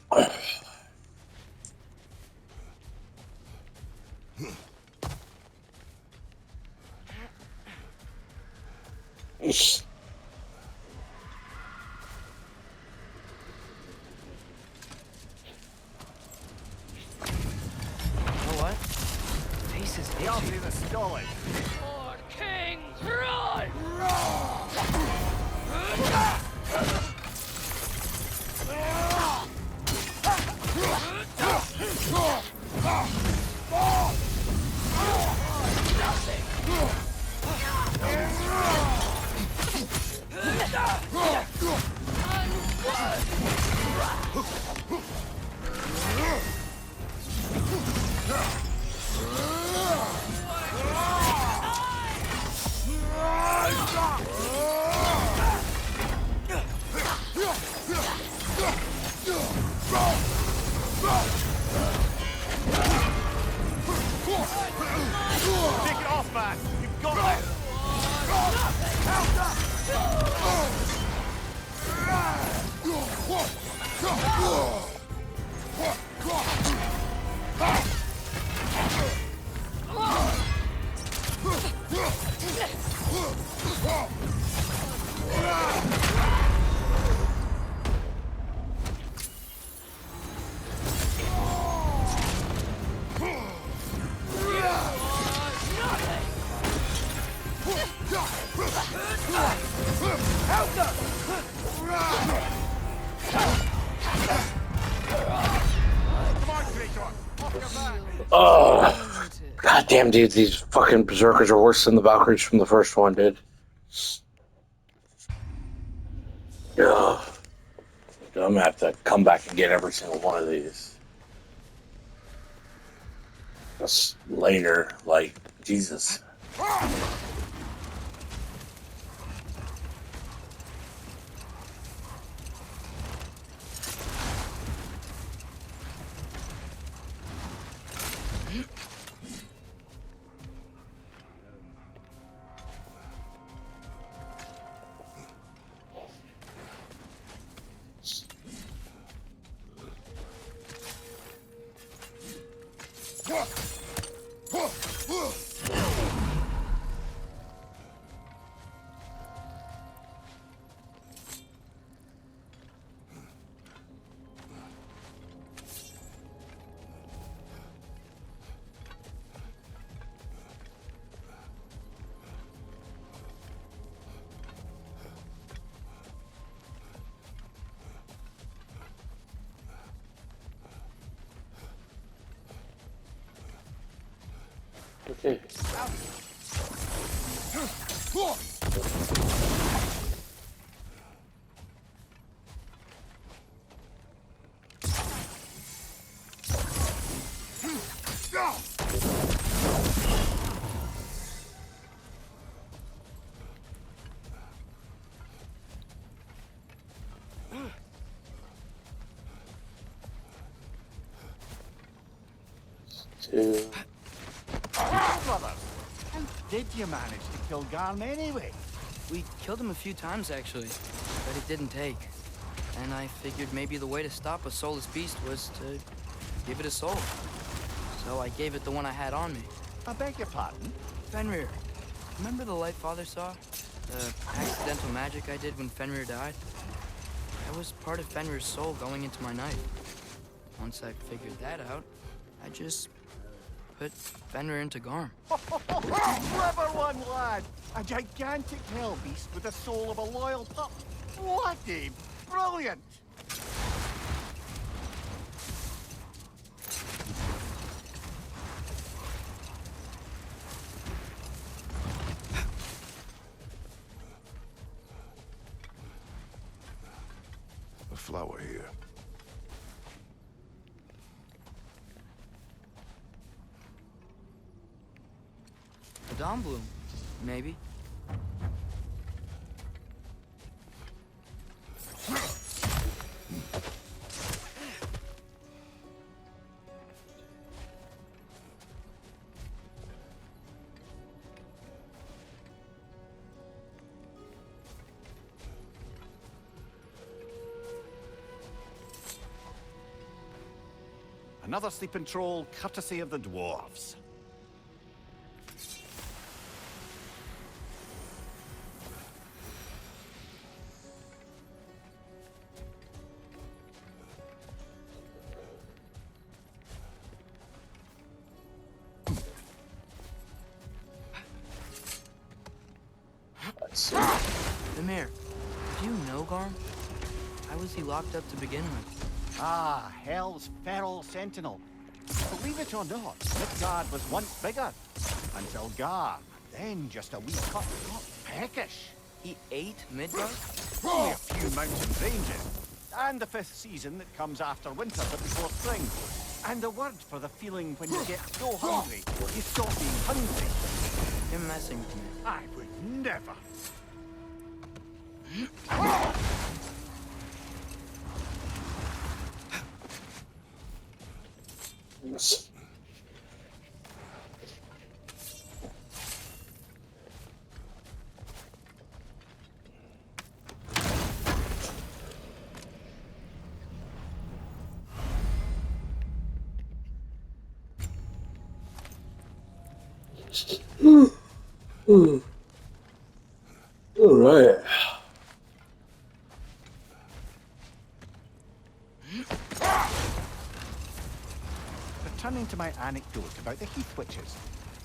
What? Face is itchy. The stolen. For King's run! Take it off, man. You've got this. Oh, goddamn, dude! These fucking berserkers are worse than the Valkyries from the first one, dude. Yeah, I'm gonna have to come back and get every single one of these. Just later, like Jesus. Okay. Two. Brothers, how did you manage to kill Garm anyway? We killed him a few times, actually, but it didn't take. And I figured maybe the way to stop a soulless beast was to give it a soul. So I gave it the one I had on me. I beg your pardon? Fenrir, remember the light Father saw? The accidental magic I did when Fenrir died? That was part of Fenrir's soul going into my knife. Once I figured that out, I just put Fenrir into Garm. Clever one, lad! A gigantic hell beast with the soul of a loyal pup. Bloody brilliant! A flower here. A dawn bloom, maybe. Another sleeping troll, courtesy of the dwarves. Let's see. Mimir, do you know Garm? How was he locked up to begin with? Ah, Hell's feral sentinel. Believe it or not, Midgard was once bigger. Until Gar, then just a wee pup got peckish. He ate Midgard? Only a few mountain ranges. And the 5th season that comes after winter but before spring. And the word for the feeling when you get so hungry, you stop being hungry. You're messing with me. I would never. Yes. All right. Returning to my anecdote about the Heath Witches,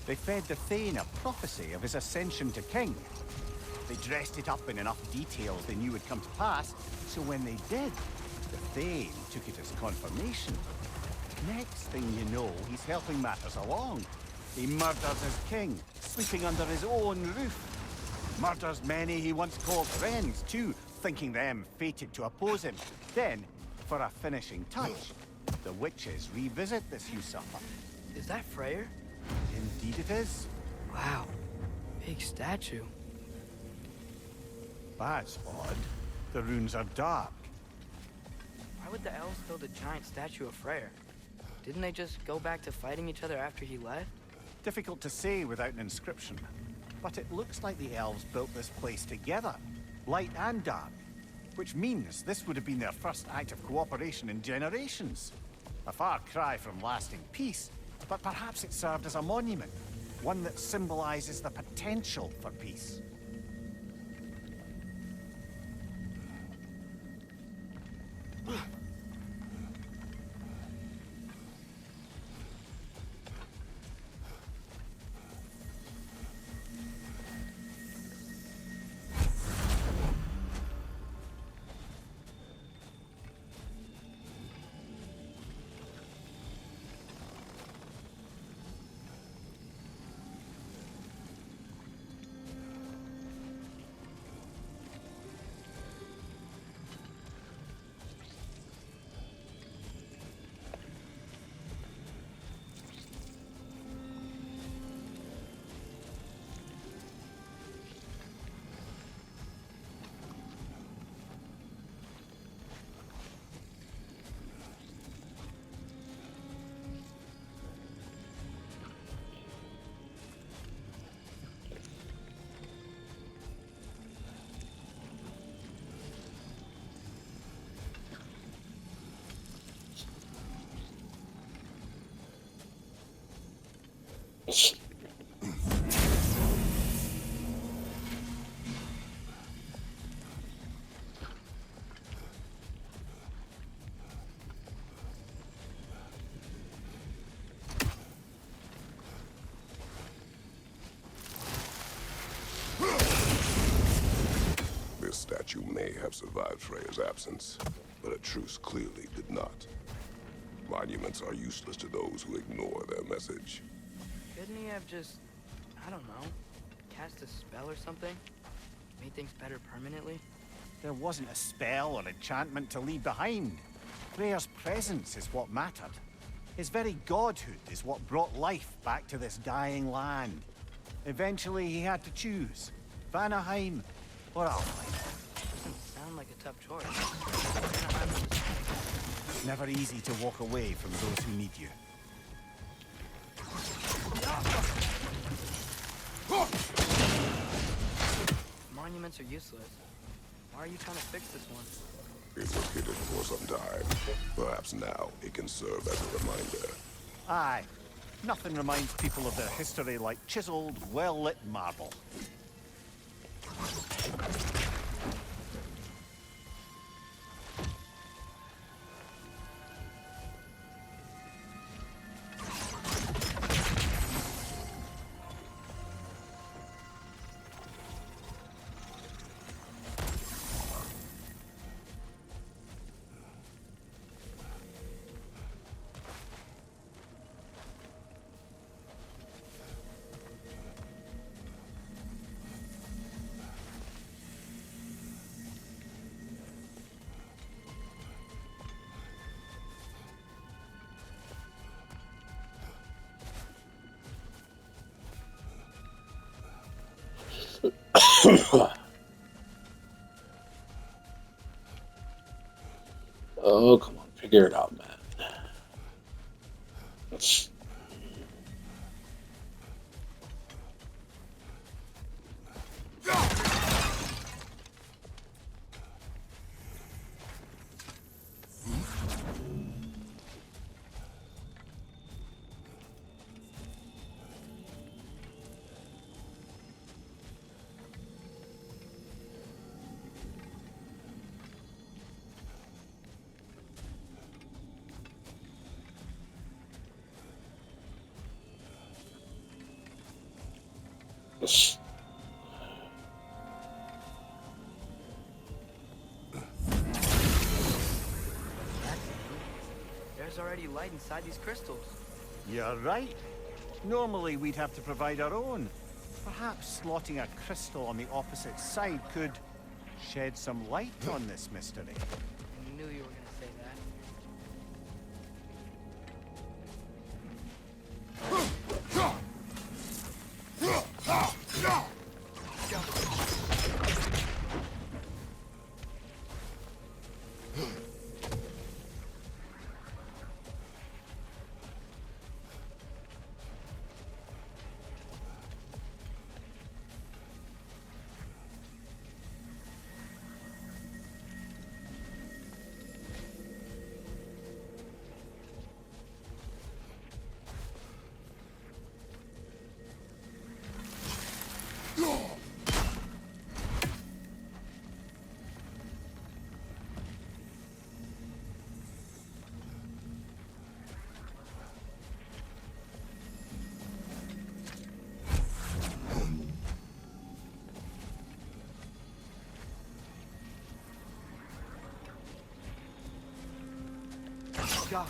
they fed the Thane a prophecy of his ascension to king. They dressed it up in enough details they knew would come to pass, so when they did, the Thane took it as confirmation. Next thing you know, he's helping matters along. He murders his king, sleeping under his own roof. Murders many he once called friends, too, thinking them fated to oppose him. Then, for a finishing touch, the witches revisit this usurper. Is that Freyr? Indeed it is. Wow. Big statue. That's odd. The runes are dark. Why would the elves build a giant statue of Freyr? Didn't they just go back to fighting each other after he left? Difficult to say without an inscription. But it looks like the elves built this place together, light and dark. Which means this would have been their first act of cooperation in generations. A far cry from lasting peace, but perhaps it served as a monument, one that symbolizes the potential for peace. This statue may have survived Freya's absence, but a truce clearly did not. Monuments are useless to those who ignore their message. Couldn't he have just, I don't know, cast a spell or something? Made things better permanently? There wasn't a spell or enchantment to leave behind. Freya's presence is what mattered. His very godhood is what brought life back to this dying land. Eventually he had to choose, Vanaheim or Alfheim. Doesn't sound like a tough choice. It's never easy to walk away from those who need you. Monuments are useless. Why are you trying to fix this one? It was hidden for some time. Perhaps now it can serve as a reminder. Aye. Nothing reminds people of their history like chiseled, well-lit marble. Oh, come on, figure it out, man. There's already light inside these crystals. You're right. Normally we'd have to provide our own. Perhaps slotting a crystal on the opposite side could shed some light on this mystery. I knew you were gonna say that. Go.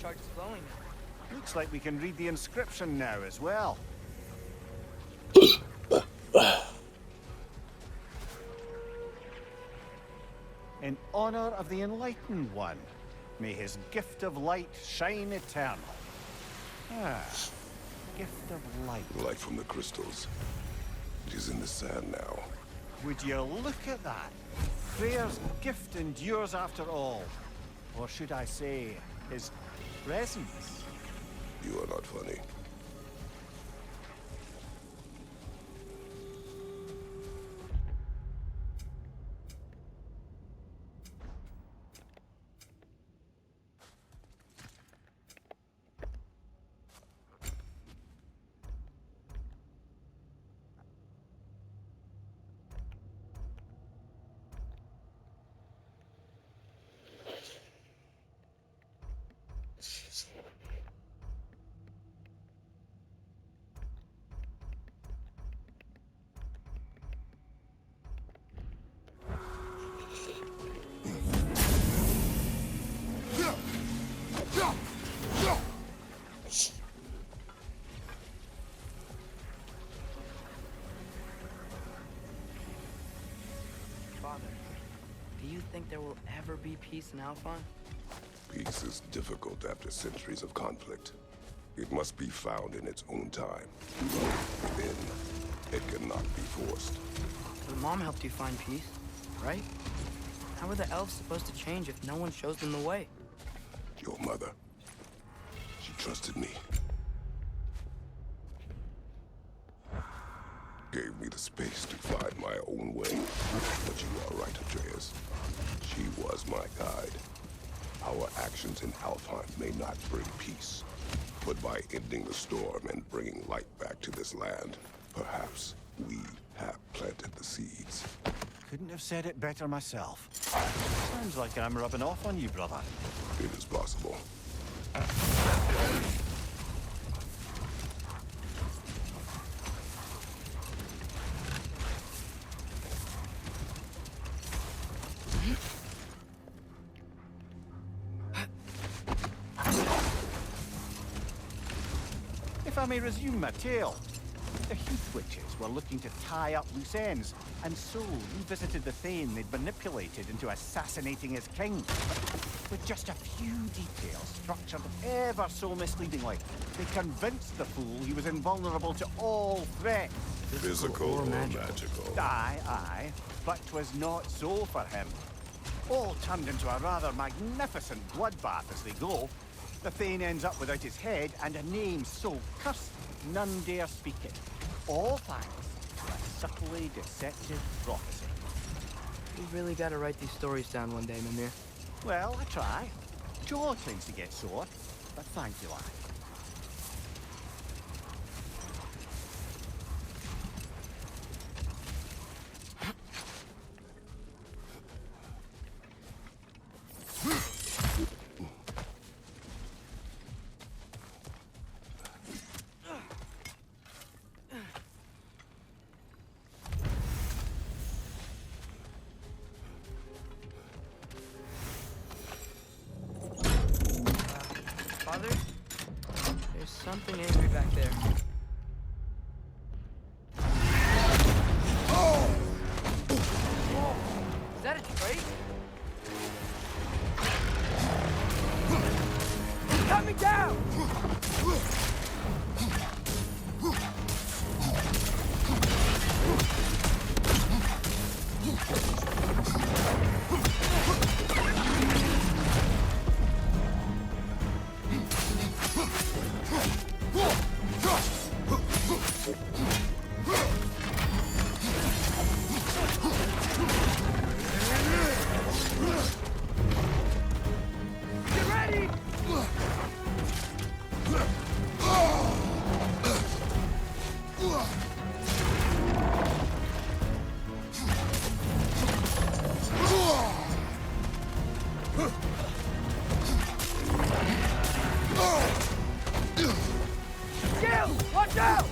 Shards glowing. Looks like we can read the inscription now as well. In honor of the Enlightened One, may his gift of light shine eternal. Ah, gift of light. Light from the crystals. It is in the sand now. Would you look at that? Freyr's gift endures after all. Or should I say, his presence? You are not funny. Father, do you think there will ever be peace in Alphon? Peace is difficult after centuries of conflict. It must be found in its own time. Within, it cannot be forced. But Mom helped you find peace, right? How are the elves supposed to change if no one shows them the way? Your mother, she trusted me. Gave me the space to find my own way. But you are right, Atreus. She was my guide. Our actions in Alphon may not bring peace, but by ending the storm and bringing light back to this land, perhaps we have planted the seeds. Couldn't have said it better myself. Sounds like I'm rubbing off on you, brother. It is possible. If I may resume my tale, the Heath Witches were looking to tie up loose ends, and so revisited the Thane they'd manipulated into assassinating his king. With just a few details structured ever so misleadingly, they convinced the fool he was invulnerable to all threats. Physical or magical? Aye, but 'twas not so for him. All turned into a rather magnificent bloodbath as they go. The Thane ends up without his head and a name so cursed none dare speak it. All thanks to a subtly deceptive prophecy. We've really got to write these stories down one day, Mimir. Well, I try. Jaw tends to get sore, but thank you, lad. Father? There's something angry back there. Oh! Is that a trait? Cut me down! Get ready! Gil, watch out!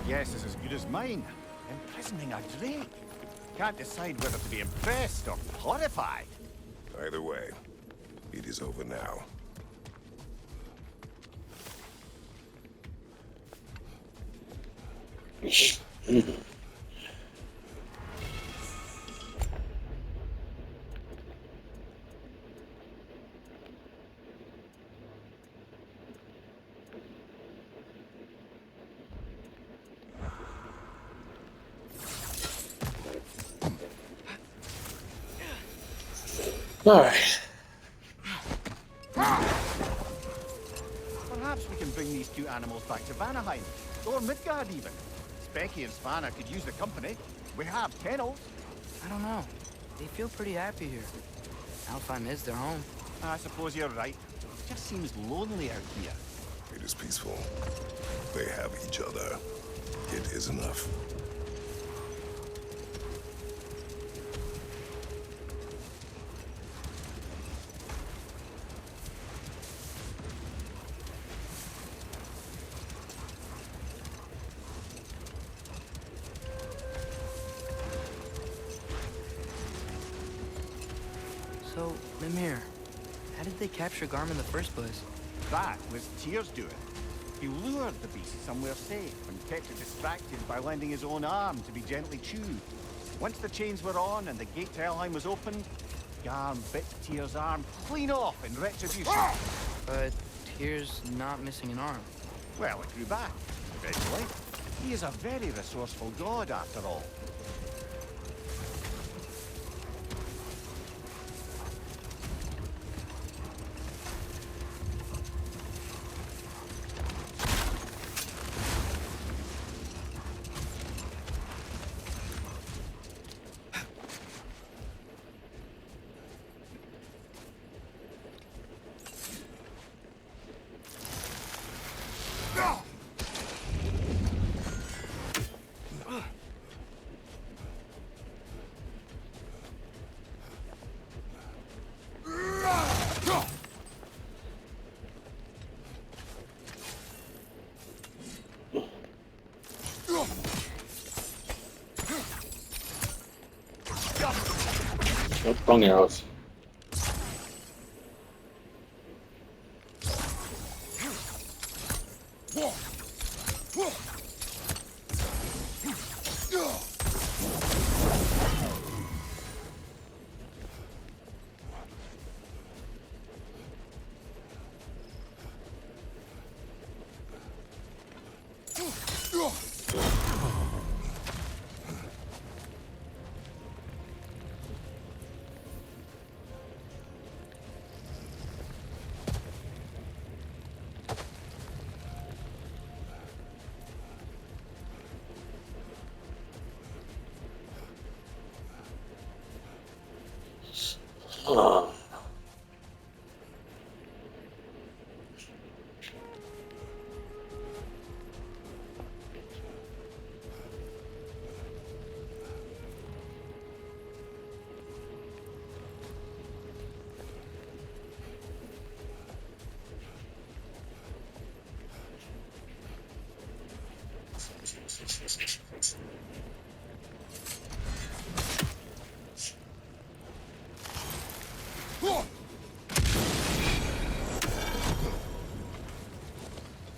guess is as good as mine. Imprisoning a drake. Can't decide whether to be impressed or horrified. Either way, it is over now. Alright. Perhaps we can bring these two animals back to Vanaheim, or Midgard even. Specky and Svanna could use the company. We have kennels. I don't know. They feel pretty happy here. Alfheim is their home. I suppose you're right. It just seems lonely out here. It is peaceful. They have each other. It is enough. So, Mimir, how did they capture Garm in the first place? That was Tyr's doing. He lured the beast somewhere safe and kept it distracted by lending his own arm to be gently chewed. Once the chains were on and the gate to Helheim was opened, Garm bit Tyr's arm clean off in retribution. But Tyr's not missing an arm. Well, it grew back, eventually. He is a very resourceful god, after all. Wrong arrows.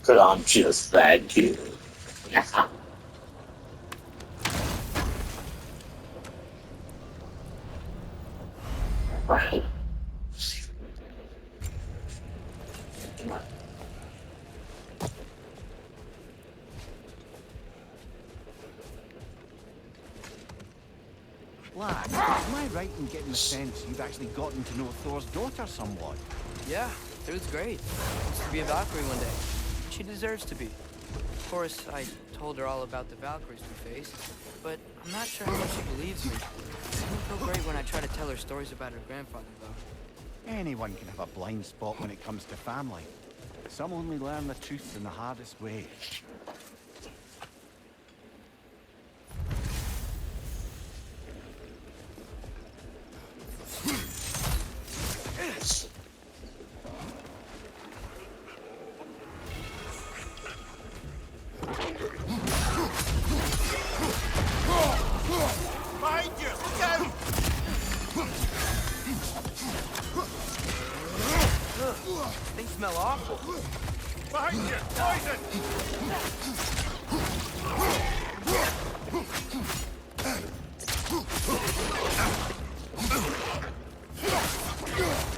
Cause I'm just that dude. Right. Lad, am I right in getting the sense you've actually gotten to know Thor's daughter somewhat? Yeah, it was great. Wants to be a Valkyrie one day. She deserves to be. Of course, I told her all about the Valkyries we face, but I'm not sure how much she believes me. It doesn't feel great when I try to tell her stories about her grandfather, though. Anyone can have a blind spot when it comes to family. Some only learn the truth in the hardest way. They smell awful. Behind you! Poison!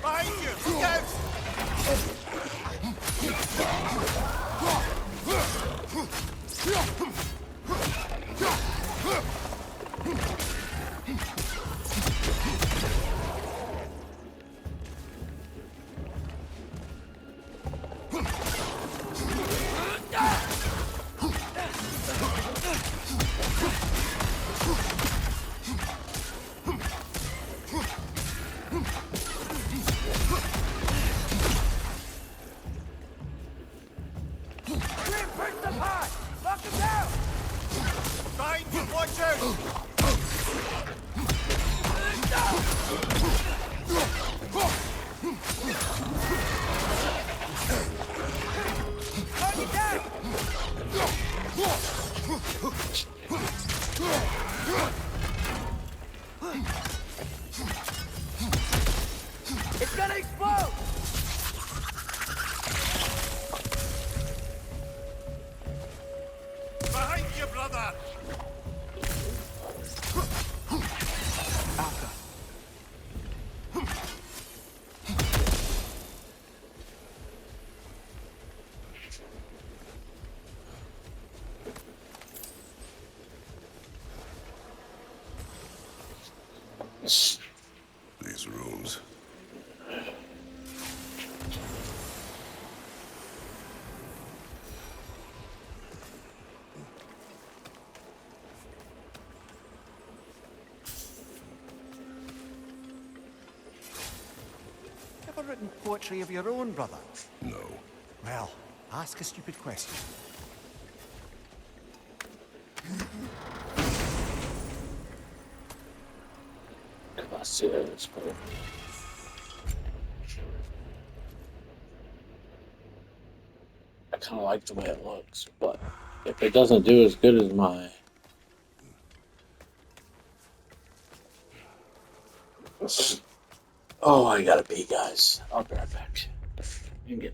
Behind you! Look out! Reinforce the pod! Lock him down! Behind you! Watch out! Target down! It's gonna explode! Behind you, brother! These rooms. Ever written poetry of your own, brother? No. Well, ask a stupid question. Let's see how this goes. I kind of like the way it looks, but if it doesn't do as good as my oh, I gotta pee, guys. I'll be right back. You can get